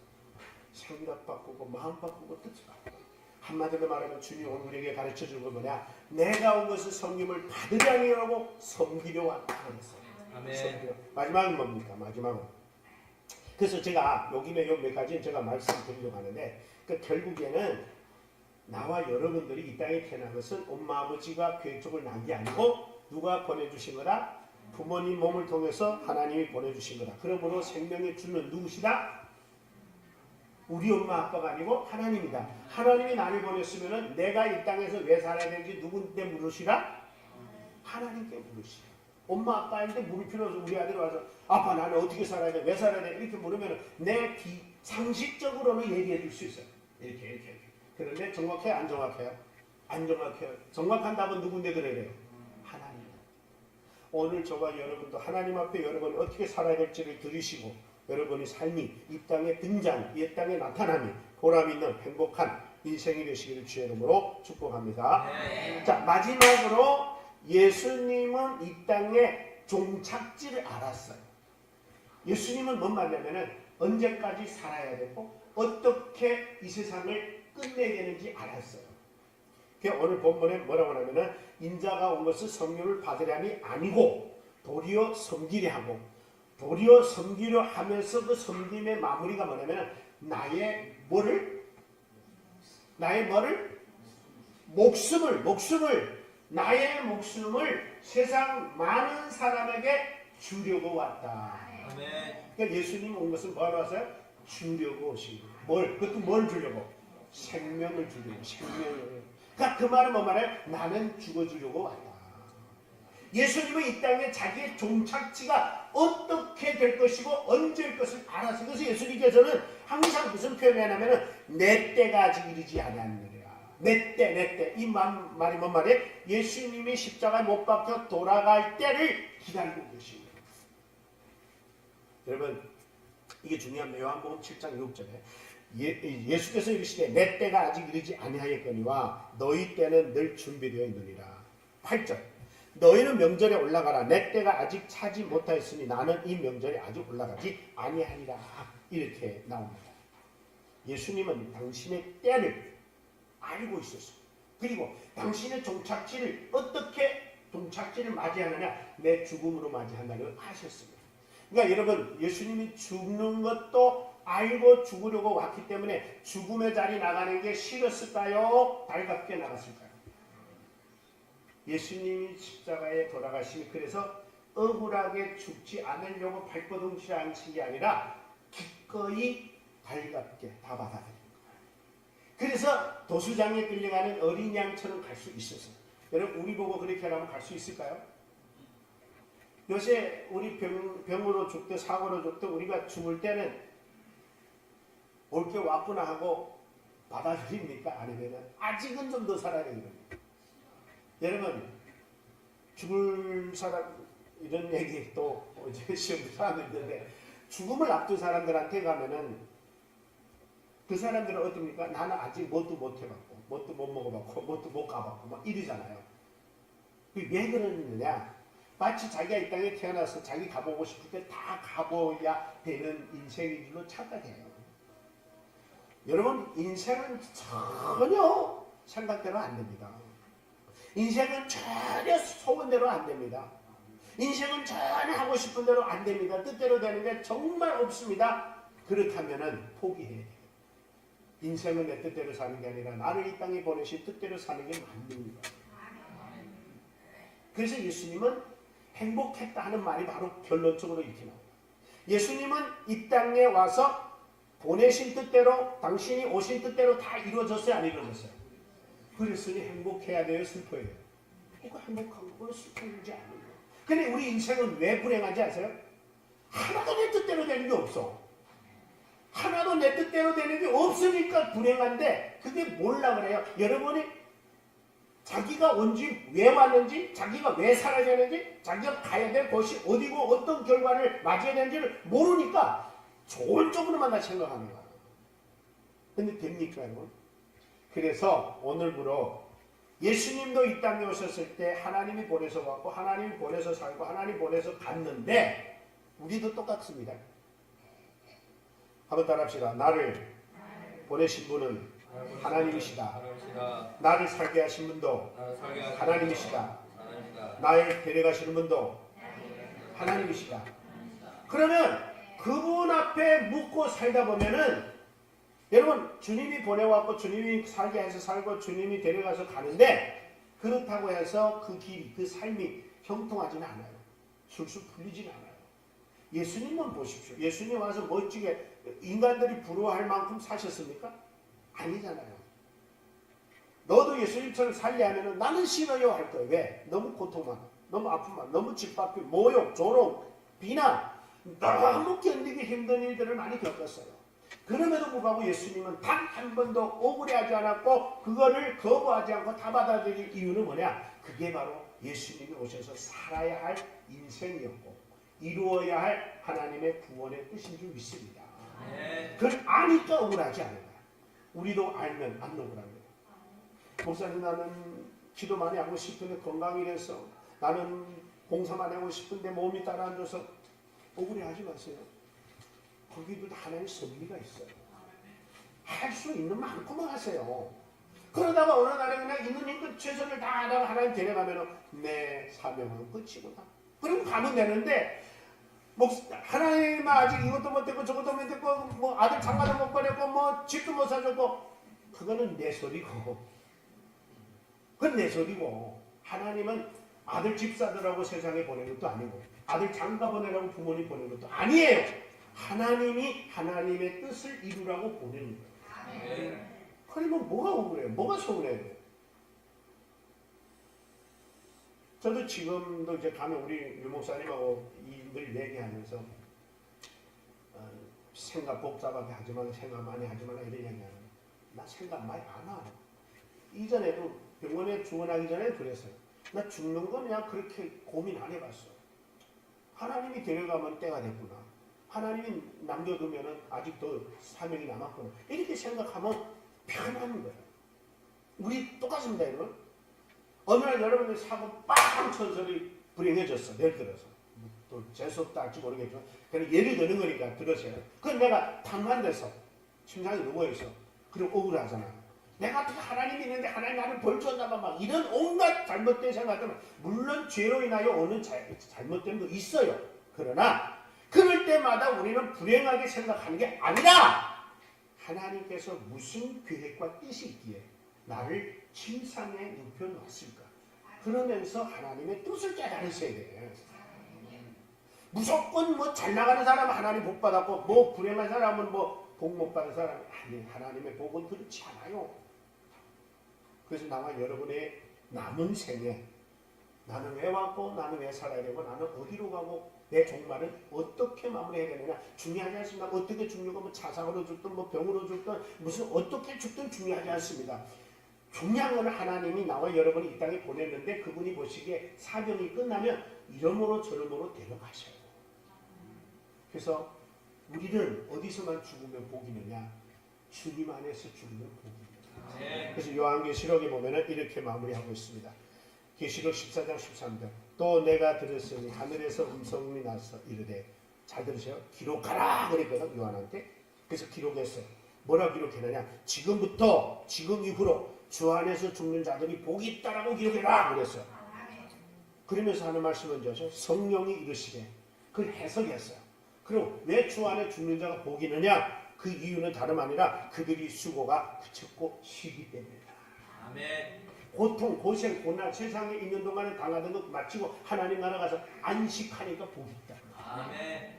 생각 바꾸고 마음 바꾸고 뜻 바꾸고 한마디로 말하면 주님 오늘 우리에게 가르쳐준 건 뭐냐? 내가 온 것은 섬김을 받으려 하고 섬기려 왔다 그랬어요. 아멘. 마지막은 뭡니까? 마지막은 그래서 제가 여기에 몇 가지 제가 말씀드리려고 하는데 결국에는 나와 여러분들이 이 땅에 태어난 것은 엄마 아버지가 계획적으로 난 게 아니고 누가 보내주신 거다? 부모님 몸을 통해서 하나님이 보내주신 거다. 그러므로 생명의 주는 누구시다? 우리 엄마 아빠가 아니고 하나님이다. 하나님이 나를 보냈으면 내가 이 땅에서 왜 살아야 되는지 누구한테 물으시라? 하나님께 물으시라. 엄마 아빠한테 물을 필요 없어. 우리 아들이 와서 아빠 나는 어떻게 살아야 돼? 왜 살아야 돼? 이렇게 물으면 내 상식적으로는 얘기해 줄 수 있어요. 이렇게. 그런데 정확해요? 안 정확해요? 안 정확해요. 정확한 답은 누군데 그래야 돼요? 하나님. 오늘 저와 여러분도 하나님 앞에 여러분이 어떻게 살아야 될지를 들으시고 여러분의 삶이 이 땅에 등장, 이 땅에 나타나니 보람 있는 행복한 인생이 되시기를 주의 이름으로 축복합니다. 네. 자, 마지막으로 예수님은 이 땅에 종착지를 알았어요. 예수님은 뭔 말이냐면 언제까지 살아야 되고 어떻게 이 세상을 끝내야 되는지 알았어요. 오늘 본문에 뭐라고 하냐면 인자가 온 것은 섬김을 받으려니 아니고 도리어 섬기려 하고 도리어 섬기려 하면서 그 섬김의 마무리가 뭐냐면 나의 목숨을 세상 많은 사람에게 주려고 왔다. 그러니까 예수님 온 것은 뭐하러 왔어요? 주려고 오신 거예요. 그것도 뭘 주려고? 생명을 주려고. 생명을. 그러니까 그 말은 뭐 말해요? 나는 죽어주려고 왔다. 예수님은 이 땅에 자기의 종착지가 어떻게 될 것이고 언제일 것을 알았어요. 그래서 예수님께서는 항상 무슨 표현을 하냐면은 내 때가 아직 이르지 아니하느니라. 내 때. 이 말이 뭔 말이에요? 예수님이 십자가에 못 박혀 돌아갈 때를 기다리고 계십니다. 여러분, 이게 중요합니다. 요한복음 7장 6절에 예수께서 이르시되 내 때가 아직 이르지 아니하였거니와 너희 때는 늘 준비되어 있느니라. 8절 너희는 명절에 올라가라. 내 때가 아직 차지 못하였으니 나는 이 명절에 아직 올라가지 아니하니라. 이렇게 나옵니다. 예수님은 당신의 때를 알고 있었어요. 그리고 당신의 종착지를 어떻게 종착지를 맞이하느냐, 내 죽음으로 맞이한다는 걸 아셨습니다. 그러니까 여러분, 예수님이 죽는 것도 알고 죽으려고 왔기 때문에 죽음의 자리 나가는 게 싫었을까요? 달갑게 나갔을까요? 예수님이 십자가에 돌아가시니 그래서 억울하게 죽지 않으려고 발버둥치 않으신 게 아니라 기꺼이 달갑게 다 받아들인 거예요. 그래서 도수장에 끌려가는 어린 양처럼 갈 수 있었어요. 여러분, 우리 보고 그렇게 하라면 갈 수 있을까요? 요새 우리 병으로 죽든 사고로 죽든 우리가 죽을 때는 옳게 왔구나 하고 받아들입니까? 아니면 아직은 좀 더 살아야 되는 겁니다. 여러분, 죽을 사람 이런 얘기 또 어제 시험도 하는데 죽음을 앞둔 사람들한테 가면은 그 사람들은 어떻습니까? 나는 아직 뭣도 못 해봤고 뭣도 못 먹어봤고 뭣도 못 가봤고 막 이러잖아요. 왜 그러느냐? 마치 자기가 이 땅에 태어나서 자기 가보고 싶을 때 다 가보야 되는 인생인 줄로 착각해요. 여러분, 인생은 전혀 생각대로 안 됩니다. 인생은 전혀 소원대로 안 됩니다. 인생은 전혀 하고 싶은 대로 안 됩니다. 뜻대로 되는 게 정말 없습니다. 그렇다면 포기해야 돼요. 인생은 내 뜻대로 사는 게 아니라 나를 이 땅에 보내신 뜻대로 사는 게 맞는 거예요. 그래서 예수님은 행복했다 하는 말이 바로 결론적으로 이렇게 나옵니다. 예수님은 이 땅에 와서 보내신 뜻대로, 당신이 오신 뜻대로 다 이루어졌어요? 안 이루어졌어요? 그랬으니 행복해야 돼요? 슬퍼해야 돼요? 그거 행복한 거는 슬퍼하지 않아요. 근데 우리 인생은 왜 불행한지 아세요? 하나도 내 뜻대로 되는 게 없어. 하나도 내 뜻대로 되는 게 없으니까 불행한데, 그게 뭘라 그래요? 여러분이 자기가 온지, 왜 왔는지, 자기가 왜 살아야 되는지, 자기가 가야 될 곳이 어디고 어떤 결과를 맞이해야 되는지를 모르니까 좋은 쪽으로만 다 생각하는 거예요. 근데 됩니까, 여러분? 그래서 오늘부로 예수님도 이 땅에 오셨을 때 하나님이 보내서 왔고 하나님이 보내서 살고 하나님이 보내서 갔는데 우리도 똑같습니다. 한번 따라합시다. 나를 보내신 분은 하나님이시다. 나를 살게 하신 분도 하나님이시다. 나를 데려가시는 분도 하나님이시다. 그러면 그분 앞에 묻고 살다 보면은 여러분, 주님이 보내왔고 주님이 살게 해서 살고 주님이 데려가서 가는데 그렇다고 해서 그 길이, 그 삶이 형통하지는 않아요. 술술 풀리지는 않아요. 예수님만 보십시오. 예수님 와서 멋지게 인간들이 부러워할 만큼 사셨습니까? 아니잖아요. 너도 예수님처럼 살려 하면은 나는 싫어요 할 거예요. 왜? 너무 고통만, 너무 아픔만, 너무 짓밟기, 모욕, 조롱, 비난, 너무 견디기 힘든 일들을 많이 겪었어요. 그럼에도 불구하고 예수님은 단 한 번도 억울해하지 않았고 그거를 거부하지 않고 다 받아들일 이유는 뭐냐? 그게 바로 예수님이 오셔서 살아야 할 인생이었고 이루어야 할 하나님의 구원의 뜻인 줄 믿습니다. 그걸 아니까 억울하지 않아요. 우리도 알면 안 억울합니다. 목사님, 나는 기도 많이 하고 싶은데 건강이 돼서, 나는 봉사만 하고 싶은데 몸이 따라 안 줘서, 억울해하지 마세요. 거기도 하나님의 섭리가 있어요. 할 수 있는 만큼만 하세요. 그러다가 어느 날에 그냥 있는 힘껏 최선을 다하다가 하나님 데려가면 내 사명은 끝이구나. 그럼 가면 되는데 하나님 아직 이것도 못했고 저것도 못했고 뭐 아들 장가도 못 보냈고 뭐 집도 못 사줬고, 그거는 내 소리고, 그건 내 소리고, 하나님은 아들 집사들하고 세상에 보낸 것도 아니고 아들 장가 보내라고 부모님 보낸 것도 아니에요. 하나님이 하나님의 뜻을 이루라고 보내는 거예요. 그러면 뭐가 억울해요? 뭐가 서운해요? 저도 지금도 이제 가면 우리 유 목사님하고 늘 얘기하면서 생각 복잡하게 하지 말라, 생각 많이 하지 말라 이런 얘기하는. 나 생각 많이 안 하고. 이전에도 병원에 주원하기 전에 그랬어요. 나 죽는 건 그냥 그렇게 고민 안 해봤어. 하나님이 데려가면 때가 됐구나. 하나님이 남겨두면 아직도 사명이 남았구나. 이렇게 생각하면 편한 거예요. 우리 똑같습니다, 여러분. 어느 날 여러분들 사고 빵 천설이 불행해졌어. 예를 들어서. 또 재수없다 할지 모르겠지만 그냥 예를 드는 거니까 들으세요. 그건 내가 탕만돼서 침상에 누워있어. 그럼 억울하잖아. 내가 어떻게 하나님이 있는데 하나님 나를 벌 줬나 봐. 막 이런 온갖 잘못된 생각들은 물론 죄로 인하여 오는 잘못된 거 있어요. 그러나 그럴 때마다 우리는 불행하게 생각하는 게 아니라 하나님께서 무슨 계획과 뜻이 있기에 나를 침상에 눕혀놨을까. 그러면서 하나님의 뜻을 깨달으셔야 돼요. 무조건 뭐 잘 나가는 사람은 하나님 복 받았고 뭐 불행한 사람은 뭐 복 못 받은 사람은 아니, 하나님의 복은 그렇지 않아요. 그래서 나와 여러분의 남은 생에 나는 왜 왔고 나는 왜 살아야 되고 나는 어디로 가고 내 종말은 어떻게 마무리해야 되느냐 중요하지 않습니다. 어떻게 죽는 뭐 차상으로 죽든 뭐 병으로 죽든 무슨 어떻게 죽든 중요하지 않습니다. 중요한 건 하나님이 나와 여러분이 이 땅에 보냈는데 그분이 보시기에 사명이 끝나면 이러므로 저러므로 데려가셔요. 그래서 우리는 어디서만 죽으면 복이느냐? 주님 안에서 죽으면 복입니다. 그래서 요한계시록에 보면 이렇게 마무리하고 있습니다. 계시록 14장 13절 또 내가 들었으니 하늘에서 음성이 나서 이르되 잘 들으세요. 기록하라 그랬거든 요한한테. 그래서 기록했어요. 뭐라고 기록했느냐? 지금부터 지금 이후로 주 안에서 죽는 자들이 복이 있다라고 기록해라 그랬어요. 그러면서 하는 말씀은 뭐죠? 성령이 이르시되 그걸 해석했어요. 그럼 왜 주 안에 죽는 자가 복이 있느냐? 그 이유는 다름 아니라 그들이 수고가 그쳤고 쉬기 때문이다. 아멘. 고통, 고생, 고난 세상에 있는 동안에 당하던 것 마치고 하나님 나라 가서 안식하니까 복이 있다. 아멘.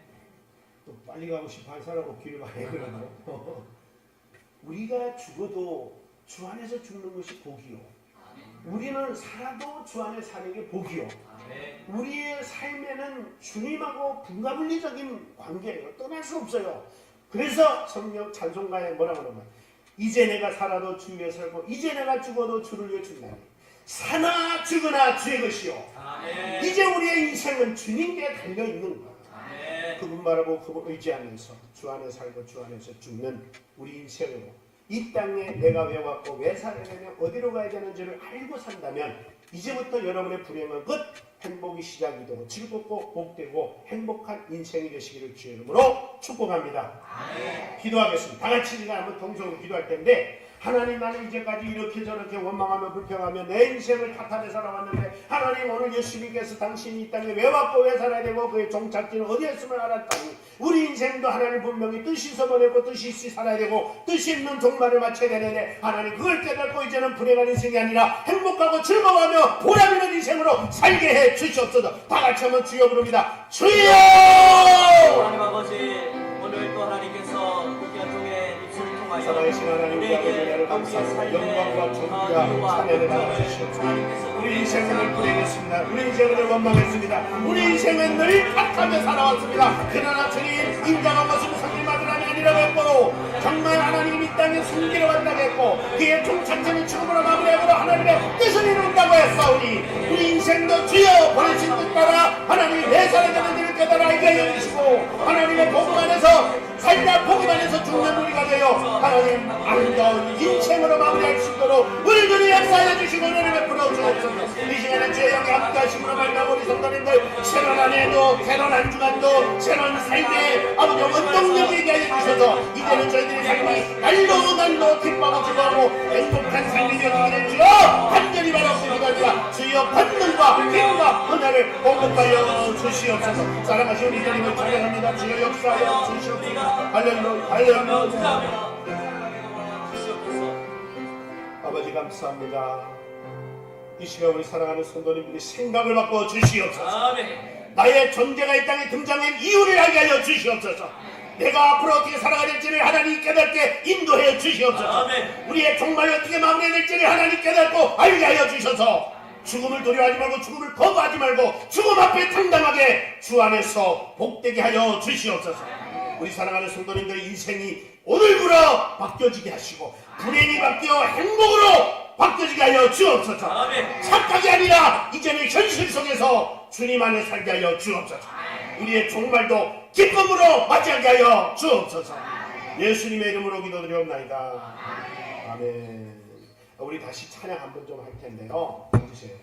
또 빨리 가고 싶어 하는 사람 없기를 바라요. 그러고 우리가 죽어도 주 안에서 죽는 것이 복이요. 우리는 살아도 주 안에 사는 게 복이요. 우리의 삶에는 주님하고 분가분리적인 관계예요. 떠날 수 없어요. 그래서 성령 찬송가에 뭐라고 하는 거야? 이제 내가 살아도 주 위에 살고 이제 내가 죽어도 주를 위해 죽나니 사나 죽으나 주의 것이요. 아멘. 이제 우리의 인생은 주님께 달려있는 거야. 아멘. 그분 바라보고 그분 의지하면서 주 안에 살고 주 안에서 죽는 우리 인생으로 이 땅에 내가 왜 왔고 왜 살아야 되며 어디로 가야 되는지를 알고 산다면 이제부터 여러분의 불행은 끝, 행복이 시작이 되고 즐겁고 복되고 행복한 인생이 되시기를 주의 이름으로 축복합니다. 아멘. 기도하겠습니다. 다 같이 우리가 한번 동성으로 기도할 텐데 하나님 나는 이제까지 이렇게 저렇게 원망하며 불평하며 내 인생을 탓하며 살아왔는데 하나님 오늘 예수님께서 당신이 이 땅에 왜 왔고 왜 살아야 되고 그의 종착지는 어디였음을 알았다니 우리 인생도 하나님 분명히 뜻이 있어 보내고 뜻이 있이 살아야 되고 뜻이 있는 종말을 마쳐야 되는데 하나님 그걸 깨닫고 이제는 불행한 인생이 아니라 행복하고 즐거워하며 보람 있는 인생으로 살게 해 주시옵소서. 다 같이 한번 주여 부릅니다. 주여! 하나님 아버지 오늘 또 하나님께서 귀한 종의 입술을 통하여 살아계신 하나님 우리 아버지 은혜를 감사합니다. 영광과 존귀와 찬양을 받아주시옵소서. 우리 인생은 불행했습니다. 우리 인생은 원망했습니다. 우리 인생은 늘 탓하며 살아왔습니다. 그러나 주님 인정한 것은 성님 아들 아니라고 했고 정말 하나님 이 땅에 숨기러 왔다고 했고 그의 종착지는 죽음으로 마무리하고 하나님의 뜻을 이룬다고 했사오니 우리 인생도 주여 보내신 뜻 따라 하나님이 내 살아야 되는지를 깨달아 알게 하여 주시고 하나님의 복음 안에서 살다 복음 안에서 죽는 우리가 되어 하나님 아름다운 인생으로 마무리할 수 있도록 우리들이 역사해 주시고 은혜를 베풀어 주옵소서. 이 시간에 주의 영이 함께 하심으로 말미암아 우리 성도님들 새로운 한 해도 새로운 한 주간도 새로운 삶의 아버지 원동력이 되게 하여 주셔서 이제는 저희들의 삶이 날로 기뻐하고 즐거워하고 행복한 삶이 되어지기를 주여 간절히 바라고 기도합니다. 주여 권능과 힘과 은혜를 공급하여 주시옵소서. 사랑하시는 우리 주님을 찬양합니다. 주여 역사하여 주시옵소서. 할렐루야 할렐루야. 아버지 감사합니다. 이 시간 우리 사랑하는 성도님들이 생각을 바꿔 주시옵소서. 아멘. 나의 존재가 이 땅에 등장한 이유를 알게 하여 주시옵소서. 내가 앞으로 어떻게 살아가야 될지를 하나님 깨닫게 인도하여 주시옵소서. 아멘. 우리의 종말이 어떻게 마무리해야 될지를 하나님 깨닫고 알게 하여 주셔서 죽음을 두려워하지 말고 죽음을 거부하지 말고 죽음 앞에 당당하게 주 안에서 복되게 하여 주시옵소서. 우리 사랑하는 성도님들의 인생이 오늘부로 바뀌어지게 하시고 불행이 바뀌어 행복으로 바뀌어지게 하여 주옵소서. 아멘. 착각이 아니라 이제는 현실 속에서 주님 안에 살게 하여 주옵소서. 우리의 종말도 기쁨으로 맞이하게 하여 주옵소서. 예수님의 이름으로 기도드리옵나이다. 아멘. 우리 다시 찬양 한번 좀 할 텐데요. 해주세요.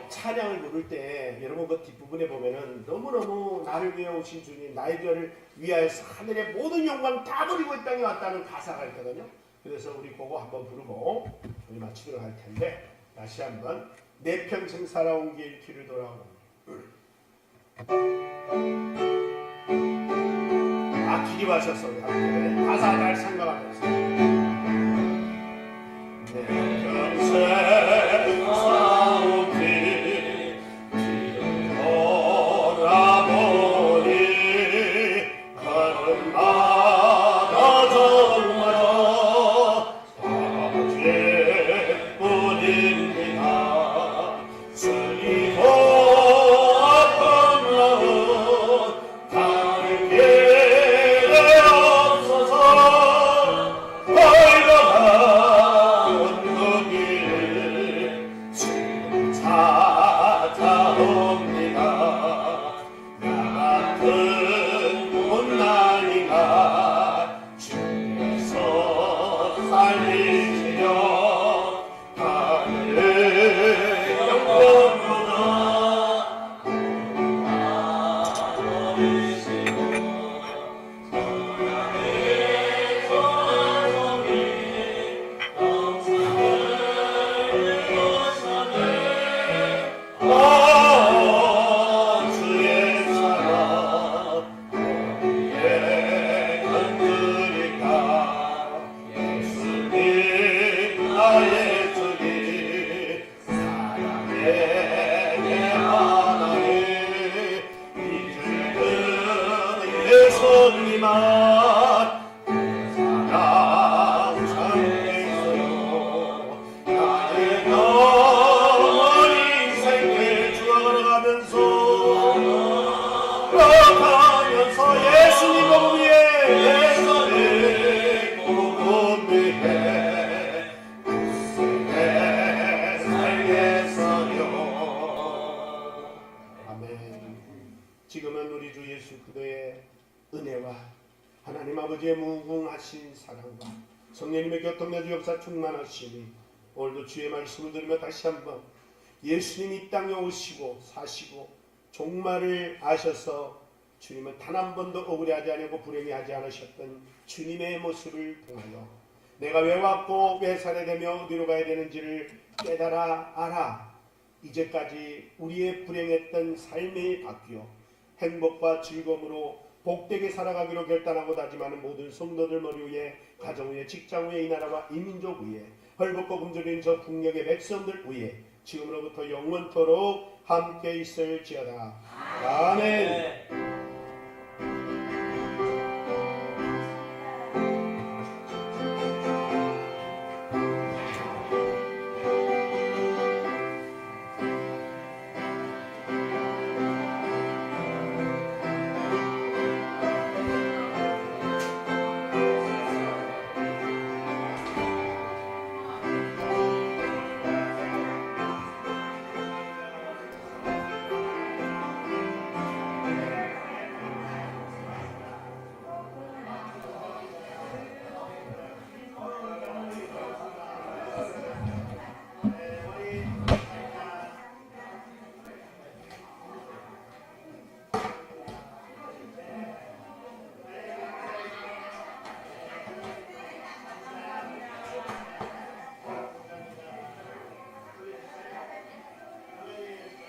찬양을 부를 때 여러분 그 뒷부분에 보면은 너무너무 나를 위해 오신 주님, 나의 죄를 위하여서 하늘의 모든 영광 다 버리고 이 땅에 왔다는 가사가 있거든요. 그래서 우리 그거 한번 부르고 우리 마치도록 할 텐데, 다시 한번 내 평생 살아온 길 길을 돌아오는 기립하셨어. 우리 함께 가사 잘 생각하면서 내 평생 살아온 길 길을 돌아보니 걸음마다 정말로 다죄뿐입니다. 쓰리고 아픈 마음 다르게 없어서 걸어간 그 길 지금 찾아옵니다. 나 같은 못난이가 주께서 살리시려 하늘 영광보다 주의 사랑 어디에 건드릴까. 예수님 나의 주님 사랑의 내 하나님 이제는 예수님만 사랑 참겠어요. 나의 영원 인생을 주와 걸어가면서 예수님 복음 위에 예수님 복음 위에 굳세게 살겠어요. 아멘. 지금은 우리 주 예수 그리스도의 은혜와 하나님 아버지의 무궁하신 사랑과 성령님의 교통내주 역사 충만하시니 오늘도 주의 말씀을 들으며 다시 한번 예수님이 이 땅에 오시고 사시고 종말을 아셔서 주님은 단 한 번도 억울해하지 않고 불행히 하지 않으셨던 주님의 모습을 통하여 내가 왜 왔고 왜 살아야 되며 어디로 가야 되는지를 깨달아 알아 이제까지 우리의 불행했던 삶이 바뀌어 행복과 즐거움으로 복되게 살아가기로 결단하고 다짐하는 모든 성도들 머리 위에 가정 위에 직장 위에 이 나라와 이 민족 위에 헐벗고 굶주린 저 국력의 백성들 위에 지금으로부터 영원토록 함께 있을지어다. 아멘.